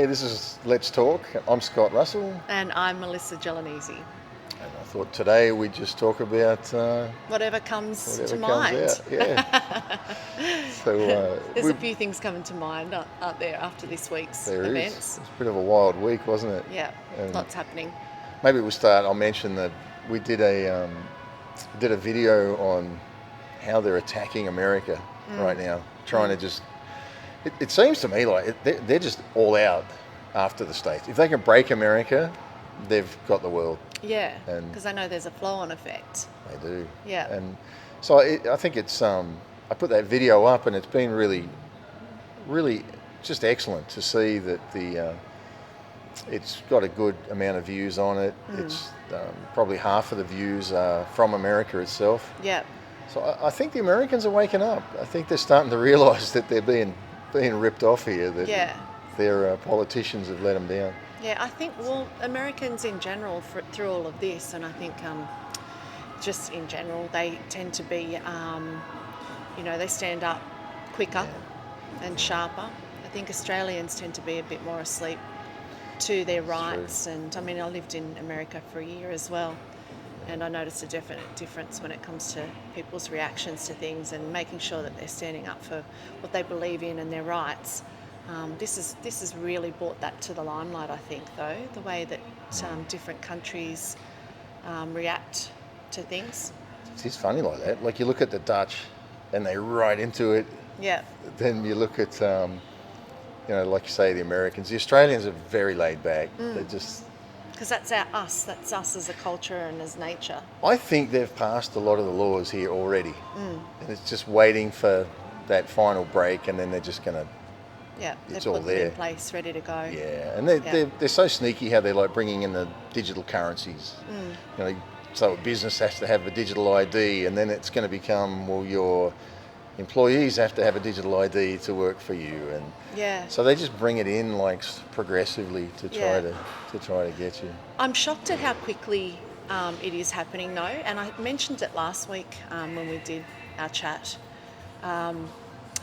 Hey, this is Let's Talk. I'm Scott Russell, And I'm Melissa Gelanese. and I thought today we'd just talk about Whatever comes whatever to comes mind. out. Yeah. So There's a few things coming to mind, aren't there, after this week's there is. events? It's a bit of a wild week, wasn't it? Yeah, And lots happening. maybe we'll start. I'll mention that we did a video on how they're attacking America right now, trying to just. It seems to me like they're just all out after the States. If they can break America, they've got the world. Yeah, And because I know there's a flow-on effect. they do. Yeah. And so I think it's. I put that video up, and it's been really, really just excellent to see that it's got a good amount of views on it. It's probably half of the views are from America itself. Yeah. So I think the Americans are waking up. I think they're starting to realise that they're being ripped off here. That Yeah. their politicians have let them down. Yeah, I think, well, Americans in general, through all of this, and I think just in general, they tend to be, they stand up quicker and sharper. I think Australians tend to be a bit more asleep to their rights. And I mean, I lived in America for a year as well, and I noticed a definite difference when it comes to people's reactions to things and making sure that they're standing up for what they believe in and their rights. This has really brought that to the limelight, I think, though, the way that different countries react to things. It's funny like that. Like you look at the Dutch, and they're right into it. Yeah. Then you look at, like you say, the Americans. The Australians are very laid back. They just. Because that's us. That's us as a culture and as nature. I think they've passed a lot of the laws here already, and it's just waiting for that final break, and then they're just going to. Yeah, It's they've all put there. them in place, ready to go. Yeah, and they're so sneaky how they're like bringing in the digital currencies. So a business has to have a digital ID, and then it's going to become, well, your employees have to have a digital ID to work for you, and Yeah. so they just bring it in like progressively to try to get you. I'm shocked at how quickly it is happening, though, and I mentioned it last week when we did our chat.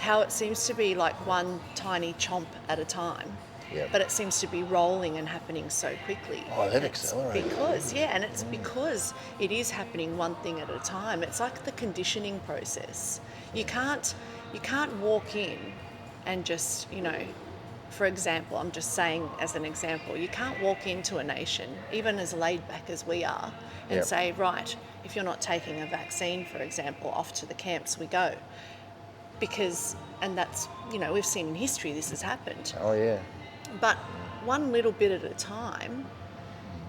How it seems to be like one tiny chomp at a time, but it seems to be rolling and happening so quickly. Oh, they've accelerated. It's because it is happening one thing at a time. It's like the conditioning process. You can't walk in and just, for example, I'm just saying as an example, you can't walk into a nation, even as laid back as we are, and say, right, if you're not taking a vaccine, for example, off to the camps we go. Because, and that's, we've seen in history this has happened. Oh yeah. But one little bit at a time,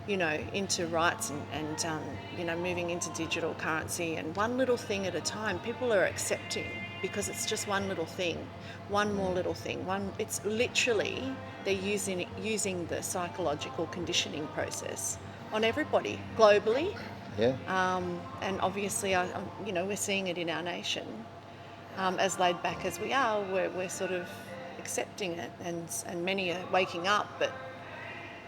into rights and moving into digital currency, and one little thing at a time, people are accepting because it's just one little thing, one more little thing. It's literally, they're using the psychological conditioning process on everybody globally. Yeah. And obviously, we're seeing it in our nation. As laid back as we are, we're sort of accepting it, and many are waking up, but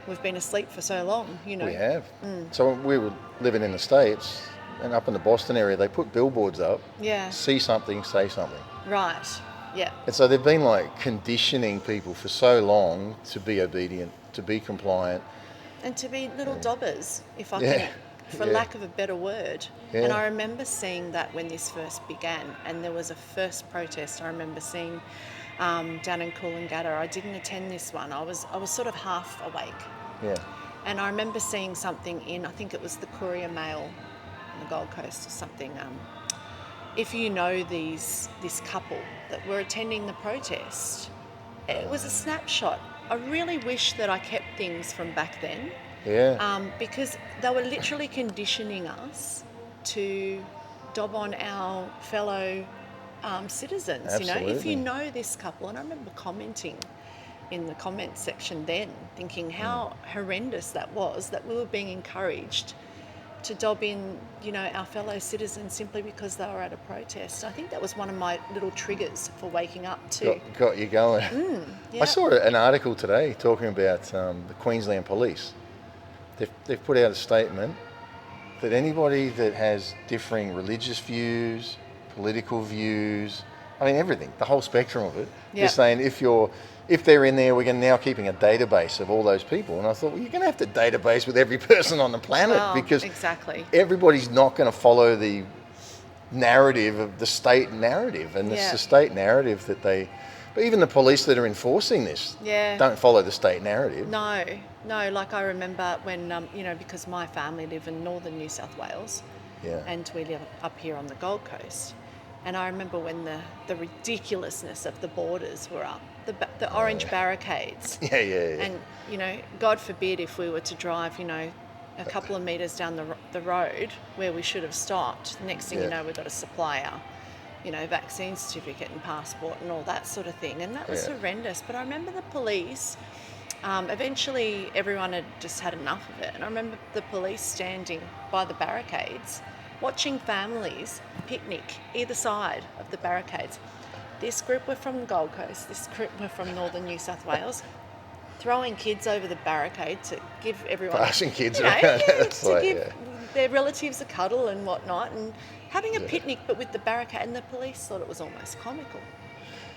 we've been asleep for so long, We have. So when we were living in the States, and up in the Boston area, they put billboards up. Yeah. See something, say something. Right. Yeah. And so they've been like conditioning people for so long to be obedient, to be compliant. And to be little dobbers, if I can, for lack of a better word. Yeah. And I remember seeing that when this first began, and there was a first protest I remember seeing down in Coolangatta. I didn't attend this one. I was sort of half awake. Yeah. And I remember seeing something in, I think it was the Courier Mail on the Gold Coast or something. If you know this couple that were attending the protest, it was a snapshot. I really wish that I kept things from back then. Yeah. Because they were literally conditioning us to dob on our fellow citizens. Absolutely. If you know this couple, and I remember commenting in the comments section then, thinking how horrendous that was, that we were being encouraged to dob in, our fellow citizens simply because they were at a protest. I think that was one of my little triggers for waking up too. Got you going. I saw an article today talking about the Queensland Police. They've put out a statement that anybody that has differing religious views, political views, I mean everything, the whole spectrum of it, they're saying if you're if they're in there, we're now keeping a database of all those people. And I thought, well, you're going to have to database with every person on the planet Well, because exactly. everybody's not going to follow the narrative of the state narrative. And it's Yeah. the state narrative that they... But even the police that are enforcing this Yeah. don't follow the state narrative. No, like I remember when, because my family live in northern New South Wales, Yeah. and we live up here on the Gold Coast. And I remember when the ridiculousness of the borders were up, the orange barricades. Yeah. And, God forbid if we were to drive, a couple of metres down the road where we should have stopped. The next thing you know, we've got a supplier, vaccine certificate and passport and all that sort of thing. And that was horrendous. But I remember the police, eventually everyone had just had enough of it. And I remember the police standing by the barricades, watching families picnic either side of the barricades. This group were from the Gold Coast, this group were from northern New South Wales, throwing kids over the barricade to give everyone... Passing kids you know, around. yeah, That's to like, give their relatives a cuddle and whatnot, and having a picnic but with the barricade, and the police thought it was almost comical.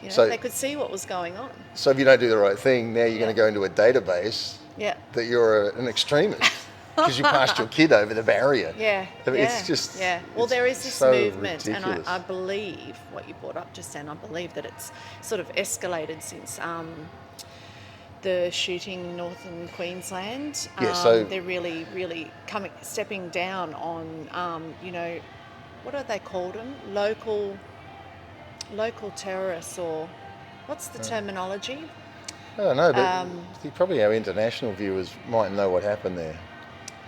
So- they could see what was going on. So if you don't do the right thing, now you're going to go into a database Yeah. that you're an extremist because you passed your kid over the barrier. Yeah, I mean, yeah, it's just... yeah. Well, it's there is this so movement, ridiculous. and I believe what you brought up just then. I believe that it's sort of escalated since the shooting in northern Queensland. Yeah, so- they're really, really stepping down on, what are they called them? Local terrorists, or what's the terminology? I don't know, but probably our international viewers might know what happened there.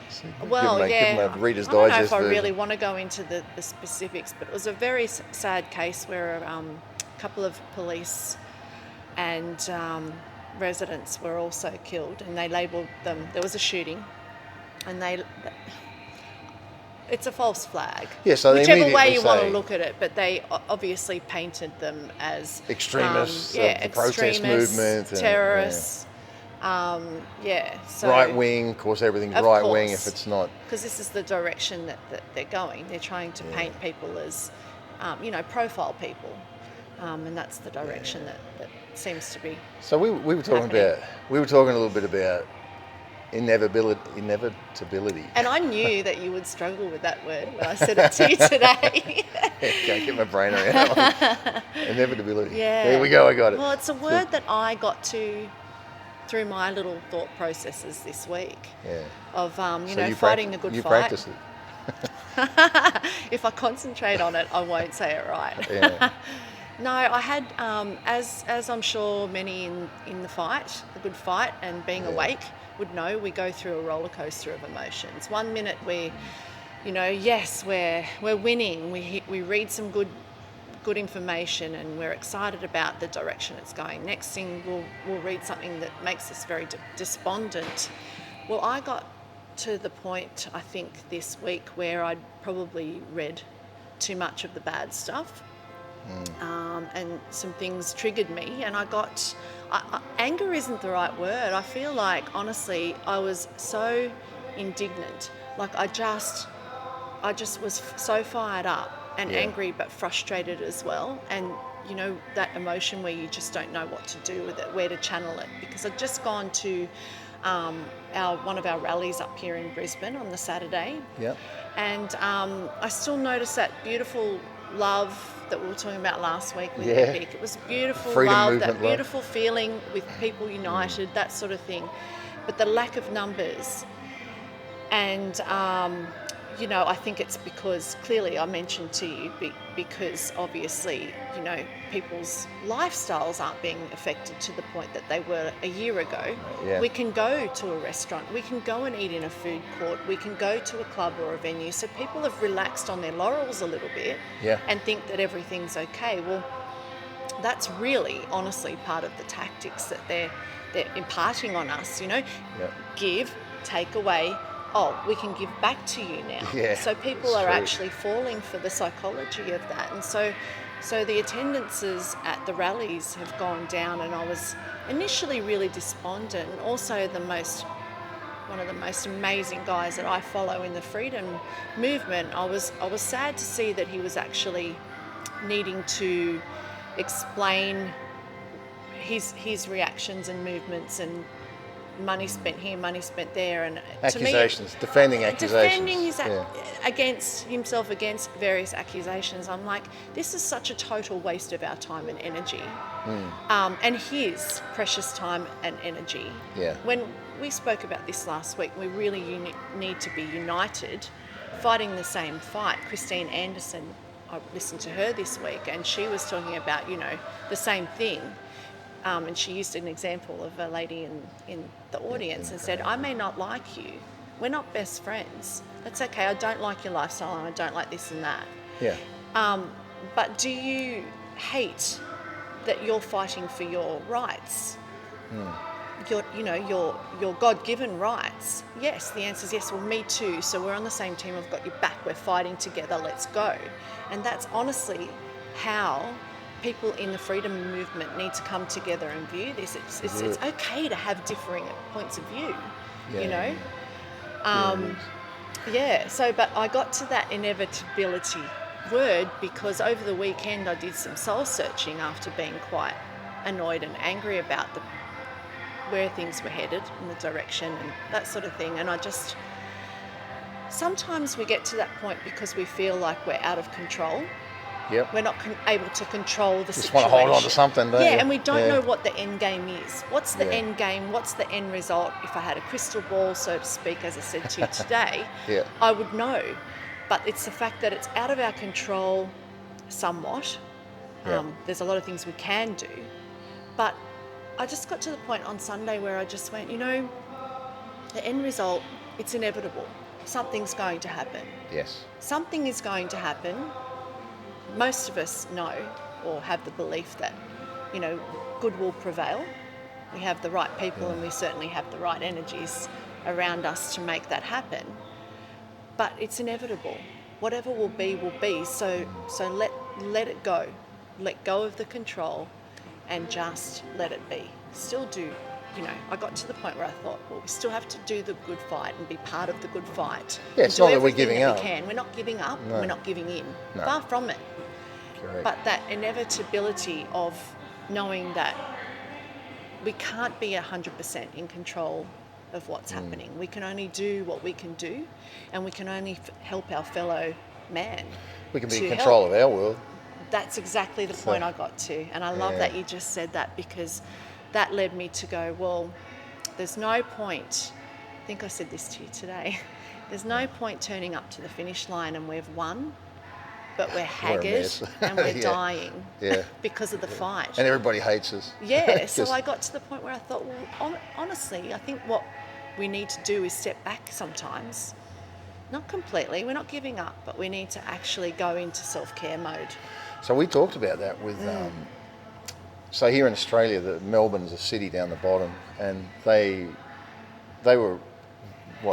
So Well, give yeah, them a Reader's I don't know Digest if I version. really want to go into the specifics, but it was a very sad case where a couple of police and residents were also killed, and they labelled them, there was a shooting, and it's a false flag. Yeah, so they whichever way immediately you want to say- look at it, but they obviously painted them as Extremists of the protest extremists, movement and- terrorists. So Right wing, of course, everything's Of right wing course. if it's not. because this is the direction that they're going. They're trying to paint people as, profile people, and that's the direction that seems to be. So we were talking happening. we were talking a little bit about inevitability. And I knew that you would struggle with that word when I said it to you today. Can't get my brain around that one. Inevitability. Yeah. There we go. I got it. Well, it's a word that I got to through my little thought processes this week Yeah. of, So fighting a good you fight. practice it. If I concentrate on it, I won't say it right. Yeah. No, I had, as I'm sure many in the fight, the good fight, and being awake would know, we go through a roller coaster of emotions. 1 minute we're, yes, we're winning. We read some good information and we're excited about the direction it's going. Next thing we'll read something that makes us very despondent. Well, I got to the point, I think, this week where I'd probably read too much of the bad stuff. And some things triggered me, and anger isn't the right word. I feel like, honestly, I was so indignant. Like I just was so fired up and angry, but frustrated as well. And that emotion where you just don't know what to do with it, where to channel it. Because I'd just gone to one of our rallies up here in Brisbane on the Saturday. Yeah. And I still notice that beautiful love that we were talking about last week with Yeah. Epic. It was beautiful Freedom love, movement that love. beautiful feeling with people united, that sort of thing. But the lack of numbers, and I think it's because clearly I mentioned to you because obviously people's lifestyles aren't being affected to the point that they were a year ago. Yeah. We can go to a restaurant, we can go and eat in a food court, we can go to a club or a venue. So people have relaxed on their laurels a little bit and think that everything's okay. Well, that's really honestly part of the tactics that they're imparting on us. Give, take away. Oh, we can give back to you now. Yeah, So people that's are true. actually falling for the psychology of that. And so the attendances at the rallies have gone down, and I was initially really despondent. And also one of the most amazing guys that I follow in the freedom movement, I was sad to see that he was actually needing to explain his reactions and movements and money spent here, money spent there, and Accusations, to me, defending accusations. defending his Yeah. against himself against various accusations. I'm like, this is such a total waste of our time and energy, and his precious time and energy. Yeah. When we spoke about this last week, we really need to be united, fighting the same fight. Christine Anderson, I listened to her this week, and she was talking about, the same thing. And she used an example of a lady in the audience and said, I may not like you. We're not best friends. That's okay. I don't like your lifestyle and I don't like this and that. Yeah. But do you hate that you're fighting for your rights? Your God-given rights? Yes, the answer is yes. Well, me too. So we're on the same team. I've got your back. We're fighting together. Let's go. And that's honestly how people in the freedom movement need to come together and view this. It's okay to have differing points of view, but I got to that inevitability word because over the weekend I did some soul searching after being quite annoyed and angry about where things were headed and the direction and that sort of thing. And sometimes we get to that point because we feel like we're out of control. Yep. We're not able to control the Just situation. want to hold on to something, don't you? Yeah, and we don't know what the end game is. What's the Yeah. end game? What's the end result? If I had a crystal ball, so to speak, as I said to you today, Yeah. I would know. But it's the fact that it's out of our control somewhat. Yeah. There's a lot of things we can do. But I just got to the point on Sunday where I just went, the end result, it's inevitable. Something's going to happen. Yes. Something is going to happen. Most of us know or have the belief that, good will prevail. We have the right people and we certainly have the right energies around us to make that happen. But it's inevitable. Whatever will be, will be. So let it go. Let go of the control and just let it be. Still do, I got to the point where I thought, well, we still have to do the good fight and be part of the good fight. Yeah, it's not that we're giving up. We're not giving up. No. We're not giving in. No. Far from it. Correct. But that inevitability of knowing that we can't be 100% in control of what's happening. We can only do what we can do, and we can only help our fellow man. We can be in control of our world. That's exactly the point I got to. And I love that you just said that, because that led me to go, well, there's no point, I think I said this to you today, there's no point turning up to the finish line and we've won, but we're haggard and we're dying because of the fight. And everybody hates us. Yeah, so I got to the point where I thought, well, honestly, I think what we need to do is step back sometimes. Not completely, we're not giving up, but we need to actually go into self-care mode. So we talked about that with, so here in Australia, Melbourne's a city down the bottom, and they were,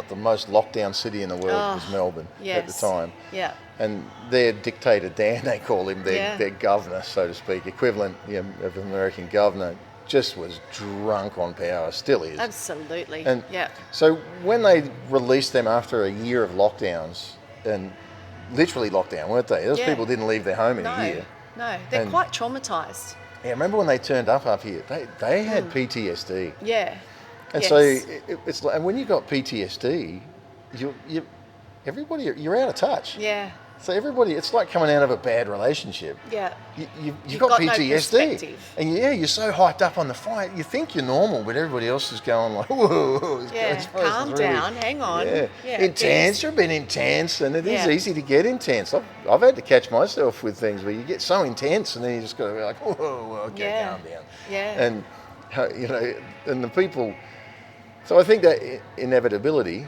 the most lockdown city in the world was Melbourne at the time. Yeah. And their dictator, Dan, they call him, their governor, so to speak, equivalent of an American governor, just was drunk on power, still is. Absolutely. And so when they released them after a year of lockdowns, and literally lockdown, weren't they? Those people didn't leave their home in a year. No, they're quite traumatised. Yeah, remember when they turned up here? They had PTSD. Yeah. And so it's like, and when you got PTSD, you're out of touch. Yeah. So everybody, it's like coming out of a bad relationship. Yeah. You've got PTSD. No perspective. And you're so hyped up on the fight, you think you're normal, but everybody else is going like, whoa, calm down, hang on. Yeah. Intense, you're a bit intense, and it is easy to get intense. I've had to catch myself with things where you get so intense and then you just got to be like, whoa, okay, calm down. Yeah. And, and the people, so I think that inevitability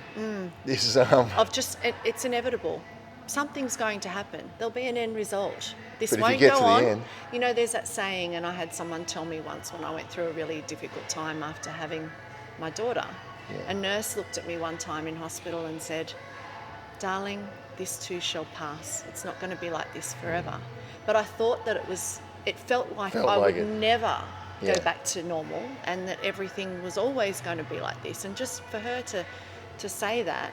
is... it's inevitable. Something's going to happen. There'll be an end result. This won't go on. The end, there's that saying, and I had someone tell me once when I went through a really difficult time after having my daughter. Yeah. A nurse looked at me one time in hospital and said, "Darling, this too shall pass. It's not going to be like this forever." But I thought that it felt like I would never go back to normal, and that everything was always going to be like this. And just for her to say that,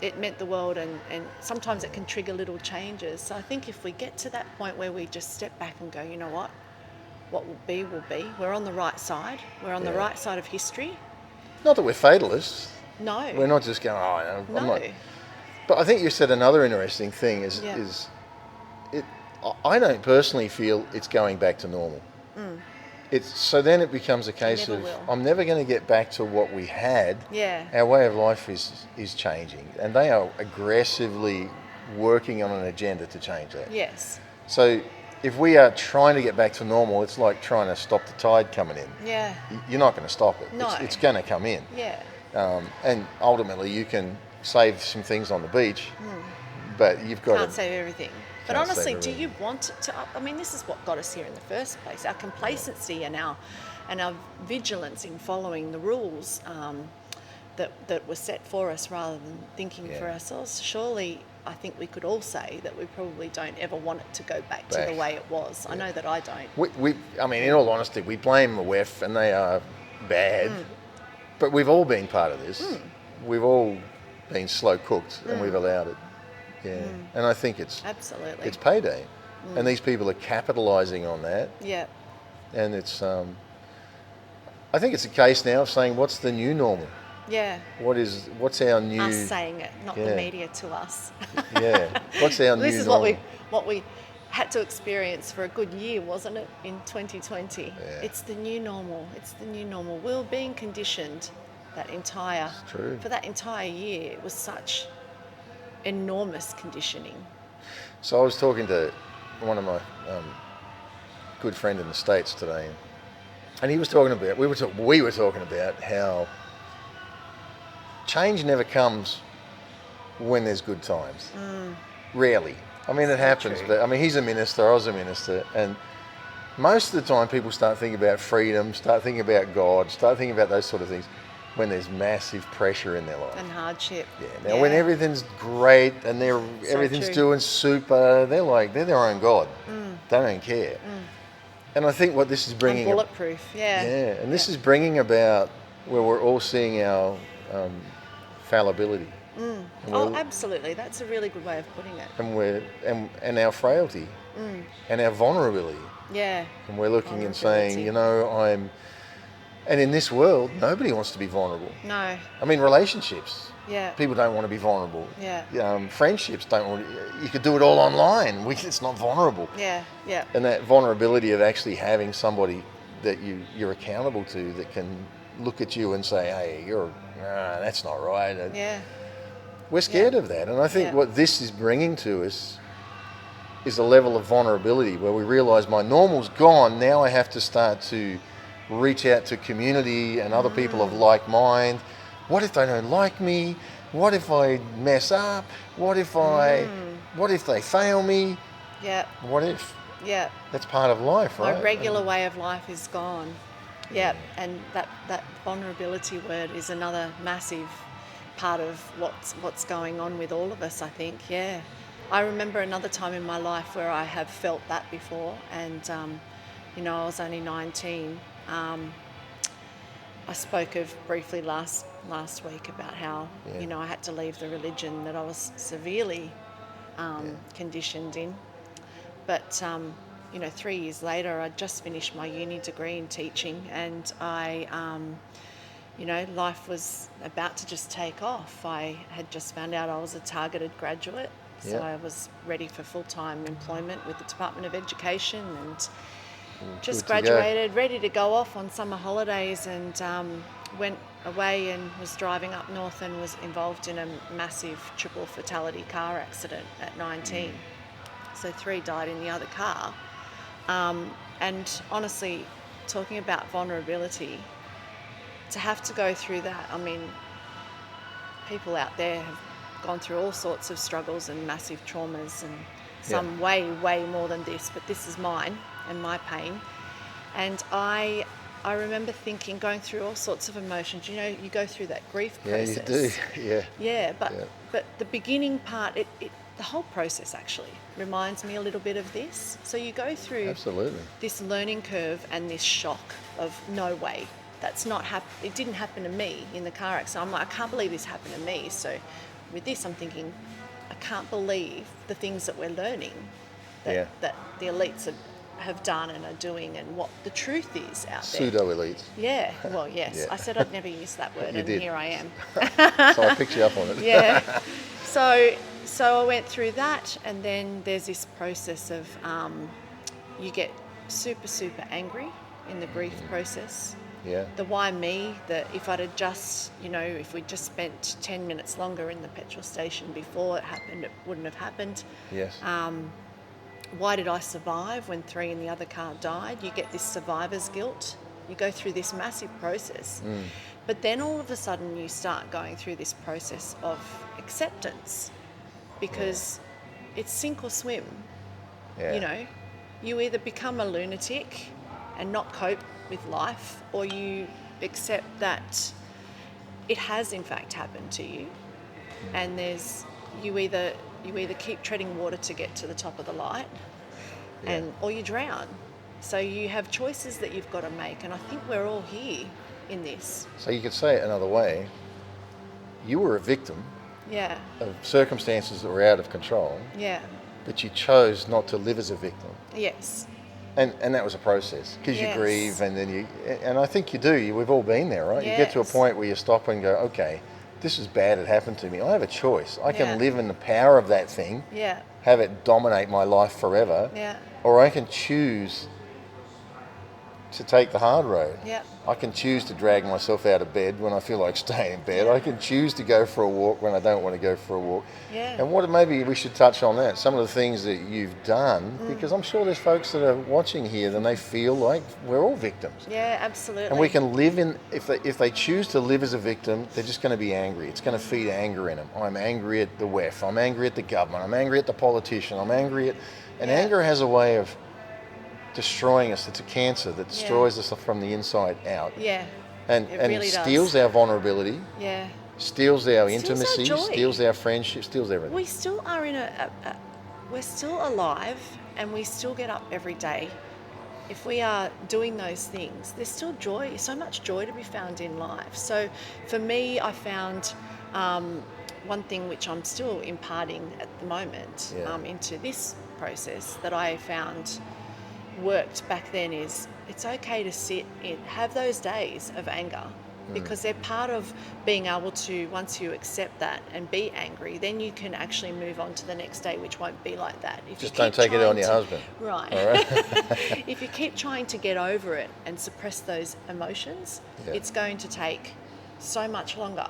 it meant the world, and sometimes it can trigger little changes. So I think if we get to that point where we just step back and go, you know what, what will be will be. We're on the right side. We're on the right side of history. Not that we're fatalists. No. We're not just going, oh, no, I'm No. not. But I think you said another interesting thing is it. I don't personally feel it's going back to normal. So then it becomes a case of I'm never going to get back to what we had. Yeah. Our way of life is changing, and they are aggressively working on an agenda to change that. Yes. So if we are trying to get back to normal, it's like trying to stop the tide coming in. Yeah. You're not going to stop it. No. It's going to come in. Yeah. And ultimately, you can save some things on the beach, but you've got Can't save everything. But honestly, do you want it to? I mean, this is what got us here in the first place. Our complacency and our vigilance in following the rules that were set for us, rather than thinking for ourselves. Surely, I think we could all say that we probably don't ever want it to go back to the way it was. I know that I don't. I mean, in all honesty, we blame the WEF, and they are bad. But we've all been part of this. We've all been slow cooked, and we've allowed it. Yeah, and I think it's payday, and these people are capitalising on that. Yeah, and it's I think it's a case now of saying what's the new normal. Yeah. What's our new? Us saying it, not the media to us. Yeah. What's our new? This is normal? what we had to experience for a good year, wasn't it? In 2020, Yeah. It's the new normal. It's the new normal. We were being conditioned for that entire year. It was such enormous conditioning. So I was talking to one of my good friend in the States today, and he was talking about we were talking about how change never comes when there's good times. Rarely. I mean, it happens, true. but I mean, he's a minister, I was a minister, and most of the time people start thinking about freedom, start thinking about God, start thinking about those sort of things when there's massive pressure in their life. And hardship. Yeah. Now, when everything's great and everything's true. doing super, they're their own God. They don't care. And I think what this is bringing... And bulletproof, yeah. Yeah, and this is bringing about where we're all seeing our fallibility. Oh, absolutely. That's a really good way of putting it. And our frailty and our vulnerability. Yeah. And we're looking and saying, and in this world, nobody wants to be vulnerable. No. I mean, relationships. Yeah. People don't want to be vulnerable. Yeah. Friendships don't want. You could do it all online. It's not vulnerable. Yeah. Yeah. And that vulnerability of actually having somebody that you're accountable to that can look at you and say, "Hey, that's not right." Yeah. We're scared of that, and I think what this is bringing to us is a level of vulnerability where we realise my normal's gone. Now I have to start to reach out to community and other people of like mind. What if they don't like me? What if I mess up? What if they fail me? Yeah. What if? Yeah. That's part of life, right? My regular way of life is gone. Yeah. And that vulnerability word is another massive part of what's going on with all of us, I think. Yeah. I remember another time in my life where I have felt that before, and I was only 19. I spoke of briefly last week about how I had to leave the religion that I was severely conditioned in. But 3 years later, I'd just finished my uni degree in teaching, and I, life was about to just take off. I had just found out I was a targeted graduate, so I was ready for full-time employment with the Department of Education, and just graduated, ready to go off on summer holidays, and went away and was driving up north and was involved in a massive triple fatality car accident at 19. So 3 died in the other car. And honestly, talking about vulnerability, to have to go through that, I mean, people out there have gone through all sorts of struggles and massive traumas, and some way, way more than this, but this is mine and my pain. And I remember thinking, going through all sorts of emotions. You go through that grief process. Yeah, you do. Yeah. Yeah, but the beginning part, the whole process actually reminds me a little bit of this. So you go through this learning curve and this shock of no way, that's not it didn't happen to me in the car accident. I'm like, I can't believe this happened to me. So with this, I'm thinking, I can't believe the things that we're learning that the elites have done and are doing and what the truth is out there. Pseudo-elites. Yeah, well, yes. Yeah. I said I'd never use that word, You and did. here I am. So I picked you up on it. Yeah. So I went through that, and then there's this process of you get super, super angry in the grief process. Yeah. The why me, that if I'd have just, if we'd just spent 10 minutes longer in the petrol station before it happened, it wouldn't have happened. Yes. Why did I survive when 3 in the other car died? You get this survivor's guilt. You go through this massive process. But then all of a sudden you start going through this process of acceptance, because it's sink or swim. Yeah. You either become a lunatic and not cope with life, or you accept that it has in fact happened to you, and you either keep treading water to get to the top of the light, or you drown. So you have choices that you've got to make, and I think we're all here in this. So you could say it another way. You were a victim of circumstances that were out of control, but you chose not to live as a victim. Yes. And that was a process, because Yes. you grieve, and I think you do. We've all been there, right? You get to a Yes. point where you stop and go, okay, this is bad, it happened to me. I have a choice. I can Yeah. live in the power of that thing, have it dominate my life forever, or I can choose to take the hard road. I can choose to drag myself out of bed when I feel like staying in bed. I can choose to go for a walk when I don't want to go for a walk. And what maybe we should touch on that, some of the things that you've done, because I'm sure there's folks that are watching here and they feel like we're all victims. Yeah, absolutely. And we can live in, if they choose to live as a victim, they're just going to be angry. It's going to feed anger in them. I'm angry at the WEF, I'm angry at the government, I'm angry at the politician, I'm angry at, and anger has a way of destroying us. It's a cancer that destroys us from the inside out. And really steals our vulnerability, steals our intimacy, joy. steals our friendship, steals everything. We still are we're still alive, and we still get up every day. If we are doing those things, there's still joy, so much joy to be found in life. So for me, I found one thing which I'm still imparting at the moment into this process that I found worked back then is it's okay to sit in, have those days of anger, because they're part of being able to, once you accept that and be angry, then you can actually move on to the next day, which won't be like that. If Just you don't keep take it on your trying husband. Right. All right. If you keep trying to get over it and suppress those emotions, it's going to take so much longer.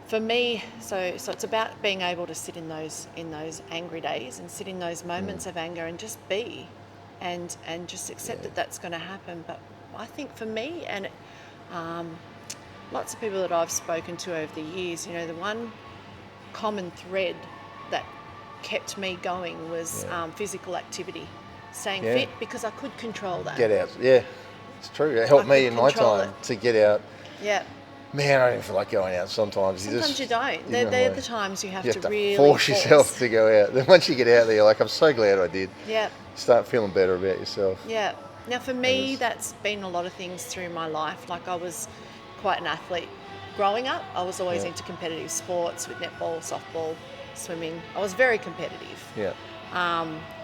For me, so it's about being able to sit in those angry days and sit in those moments of anger and just be, and just accept that that's going to happen. But I think for me, and lots of people that I've spoken to over the years, the one common thread that kept me going was physical activity, staying fit, because I could control that. Get out. Yeah, it's true. It helped me in my time to get out. Man, I don't feel like going out sometimes. Sometimes you don't. They're the times you have to really force yourself to go out. Then once you get out there, you're like, I'm so glad I did. Start feeling better about yourself. Now for me, that's been a lot of things through my life. Like, I was quite an athlete growing up. I was always into competitive sports with netball, softball, swimming. I was very competitive.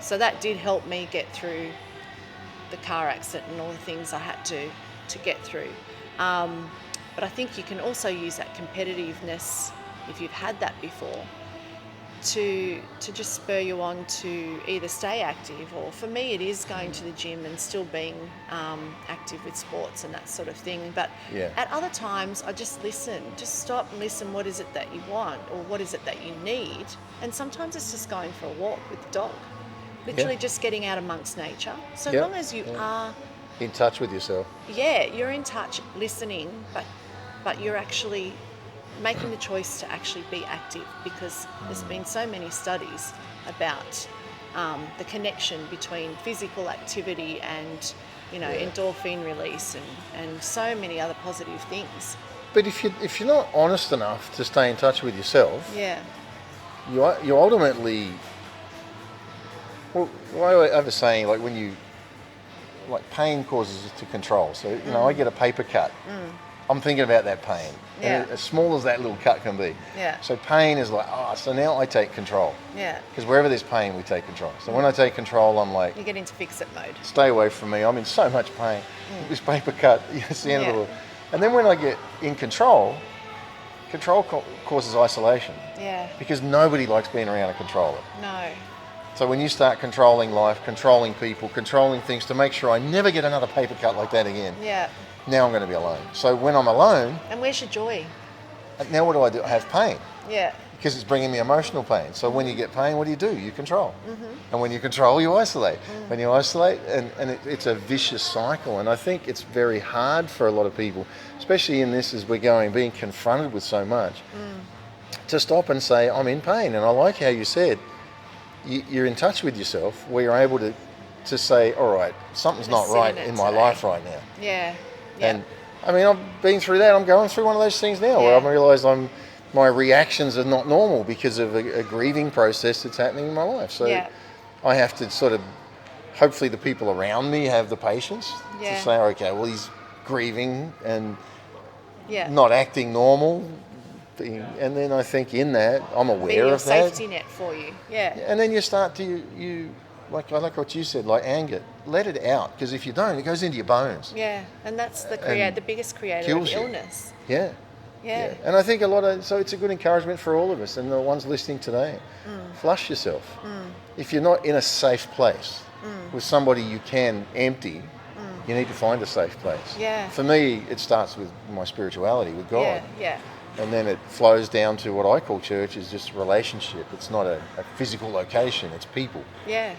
So that did help me get through the car accident and all the things I had to get through. But I think you can also use that competitiveness, if you've had that before, to just spur you on to either stay active, or for me it is going to the gym and still being active with sports and that sort of thing. But at other times I just listen, just stop and listen. What is it that you want, or what is it that you need? And sometimes it's just going for a walk with the dog, literally just getting out amongst nature. So long as you are in touch with yourself. You're in touch, listening, but you're actually making the choice to actually be active, because there's been so many studies about the connection between physical activity and endorphin release and so many other positive things. But if you're not honest enough to stay in touch with yourself, you ultimately, well, I have a saying, like pain causes us to control. So I get a paper cut. I'm thinking about that pain. Yeah. And as small as that little cut can be. Yeah. So pain is like, so now I take control. Yeah. Because wherever there's pain, we take control. So when I take control, I'm like, You get into fix-it mode. stay away from me. I'm in so much pain. This paper cut, it's the end of the world. And then when I get in control causes isolation. Yeah. Because nobody likes being around a controller. No. So when you start controlling life, controlling people, controlling things to make sure I never get another paper cut like that again, Yeah. now I'm going to be alone. So when I'm alone, And where's your joy? now what do? I have pain. Yeah. Because it's bringing me emotional pain. So when you get pain, what do? You control. And when you control, you isolate. When you isolate, and it's a vicious cycle. And I think it's very hard for a lot of people, especially in this as we're going, being confronted with so much, to stop and say, I'm in pain. And I like how you said, you're in touch with yourself, where you're able to say, all right, something's not right in my life right now. Yeah. Yeah. And I mean, I've been through that. I'm going through one of those things now where I realise my reactions are not normal because of a grieving process that's happening in my life. So I have to sort of, hopefully the people around me have the patience to say, okay, well, he's grieving and not acting normal. And then I think in that, I'm aware of that. Be your safety net for you. Yeah. And then you start to, you like I like what you said, like anger. Let it out, because if you don't, it goes into your bones. Yeah, and that's the biggest creator of illness. Yeah. Yeah. And I think so it's a good encouragement for all of us and the ones listening today. Flush yourself. If you're not in a safe place with somebody you can empty, you need to find a safe place. Yeah. For me, it starts with my spirituality, with God. Yeah, yeah. And then it flows down to what I call church is just relationship. It's not a physical location, it's people. Yeah.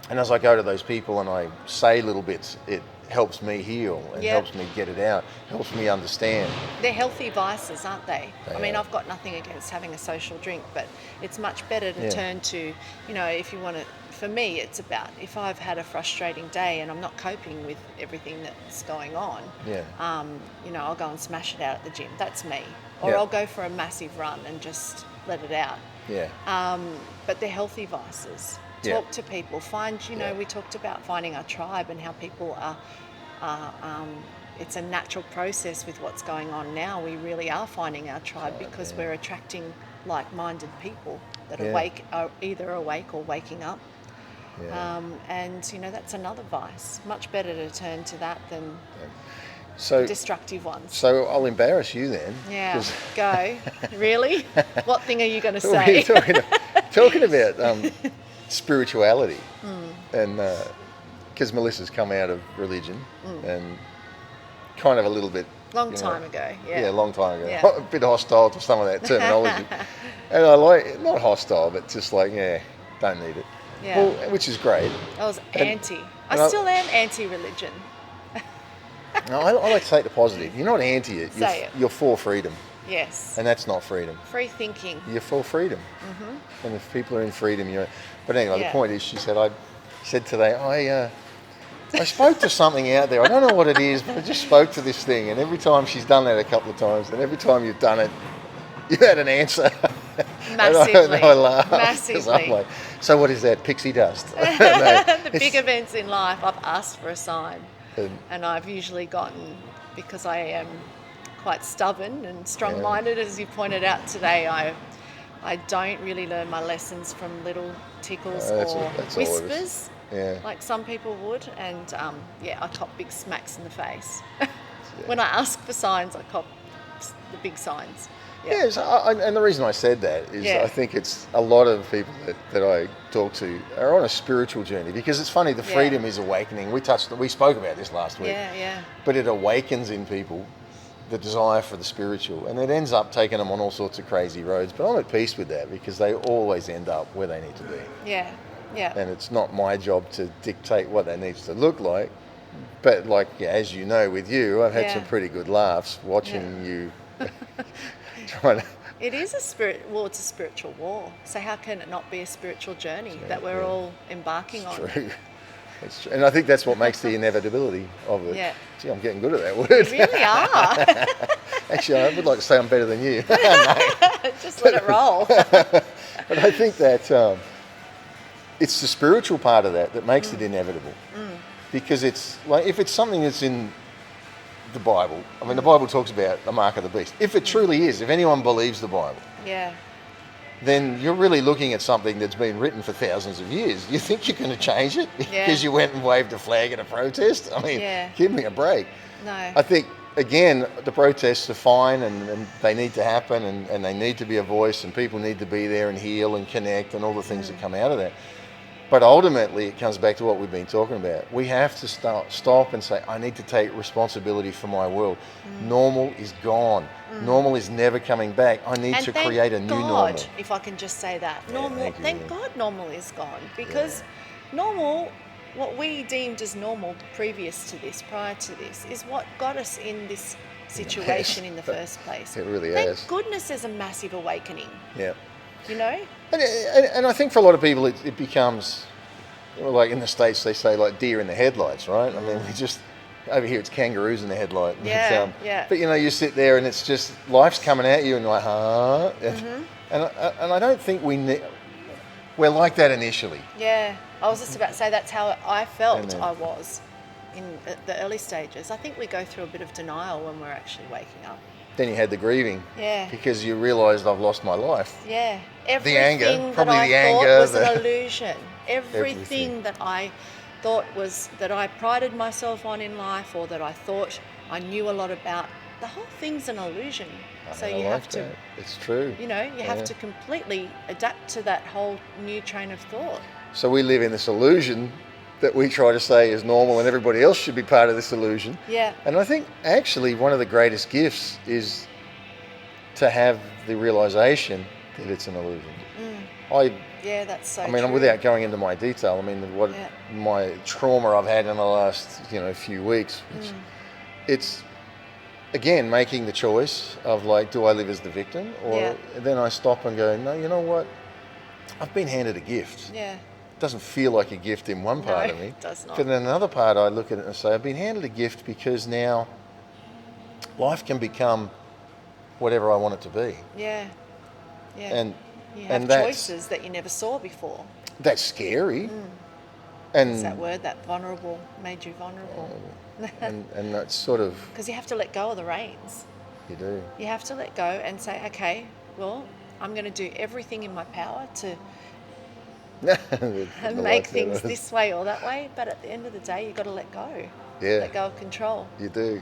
And as I go to those people and I say little bits, it helps me heal and helps me get it out, helps me understand. They're healthy vices, aren't they? I mean, I've got nothing against having a social drink, but it's much better to turn to, if you want to, for me, it's about if I've had a frustrating day and I'm not coping with everything that's going on, I'll go and smash it out at the gym. That's me. Or I'll go for a massive run and just let it out. Yeah. But they're healthy vices. Talk to people. Find, we talked about finding our tribe and how people are it's a natural process with what's going on now. We really are finding our tribe because we're attracting like-minded people that are either awake or waking up. Yeah. And that's another vice. Much better to turn to that than the destructive ones. So I'll embarrass you then. Yeah, go. Really? What thing are you going to say? Talking about spirituality, and because Melissa's come out of religion and kind of a little bit long time ago. A bit hostile to some of that terminology. And I like, not hostile, but just like, don't need it. Well, which is great. I was anti. I still am anti-religion. No, I like to take the positive. You're not anti it. You're for freedom. Yes. And that's not freedom. Free thinking. You're for freedom. And if people are in freedom, you're... But anyway, the point is, she said today, I spoke to something out there. I don't know what it is, but I just spoke to this thing. And every time she's done that a couple of times, and every time you've done it, you had an answer. Massively. I laugh. Massively. I'm like, so what is that? Pixie dust? The big events in life, I've asked for a sign. And I've usually gotten, because I am quite stubborn and strong-minded, as you pointed out today, I don't really learn my lessons from little tickles or whispers like some people would. And I cop big smacks in the face. When I ask for signs, I cop the big signs. Yes, and the reason I said that is I think it's a lot of people that I talk to are on a spiritual journey, because it's funny, the freedom is awakening. We spoke about this last week. But it awakens in people the desire for the spiritual, and it ends up taking them on all sorts of crazy roads. But I'm at peace with that, because they always end up where they need to be. And it's not my job to dictate what that needs to look like. But as you know, with you, I've had some pretty good laughs watching you trying to... It is it's a spiritual war. So how can it not be a spiritual journey that we're all embarking on? True. It's true. And I think that's what makes the inevitability of it. Yeah. Gee, I'm getting good at that word. You really are. Actually, I would like to say I'm better than you. Just let it roll. But I think that it's the spiritual part of that makes it inevitable. Because it's like, if it's something that's in the Bible, I mean, the Bible talks about the mark of the beast. If it truly is, if anyone believes the Bible, Yeah. then you're really looking at something that's been written for thousands of years. You think you're going to change it because you went and waved a flag at a protest? I mean, give me a break. No. I think, again, the protests are fine and they need to happen and they need to be a voice and people need to be there and heal and connect and all the things that come out of that. But ultimately, it comes back to what we've been talking about. We have to stop and say, I need to take responsibility for my world. Normal is gone. Normal is never coming back. I need to create a new normal. If I can just say that. Yeah, Normal, thank you. God normal is gone. Because normal, what we deemed as normal previous to this, prior to this, is what got us in this situation in the first place. It really Thank has. goodness there's a massive awakening. Yeah. You know? And I think for a lot of people it becomes, like in the States they say like deer in the headlights, right? I mean, we just, over here it's kangaroos in the headlight. Yeah, But you know, you sit there and it's just, life's coming at you and you're like, huh? And I don't think we're like that initially. Yeah. I was just about to say that's how I felt I was in the early stages. I think we go through a bit of denial when we're actually waking up. Then you had the grieving. Yeah. Because you realised I've lost my life. Yeah. Everything The anger, probably that the I anger. thought was an illusion. Everything Everything. that I thought was, that I prided myself on in life or that I thought I knew a lot about, the whole thing's an illusion. So you have to, it's true. you know, you have to completely adapt to that whole new train of thought. So we live in this illusion that we try to say is normal and everybody else should be part of this illusion. Yeah. And I think actually one of the greatest gifts is to have the realization that it's an illusion. Yeah, that's so I mean, true. without going into my detail, I mean, what my trauma I've had in the last, few weeks, it's, again, making the choice of like, do I live as the victim? Or then I stop and go, no, you know what? I've been handed a gift. Yeah. It doesn't feel like a gift in one part of me. It does not. But in another part, I look at it and say, I've been handed a gift because now life can become whatever I want it to be. Yeah. Yeah. And you have choices that you never saw before. That's scary. And It's that word, that vulnerable, made you vulnerable. and that's sort of... Because you have to let go of the reins. You do. You have to let go and say, okay, well, I'm going to do everything in my power to make things this way or that way. But at the end of the day, you've got to let go. Yeah. Let go of control. You do.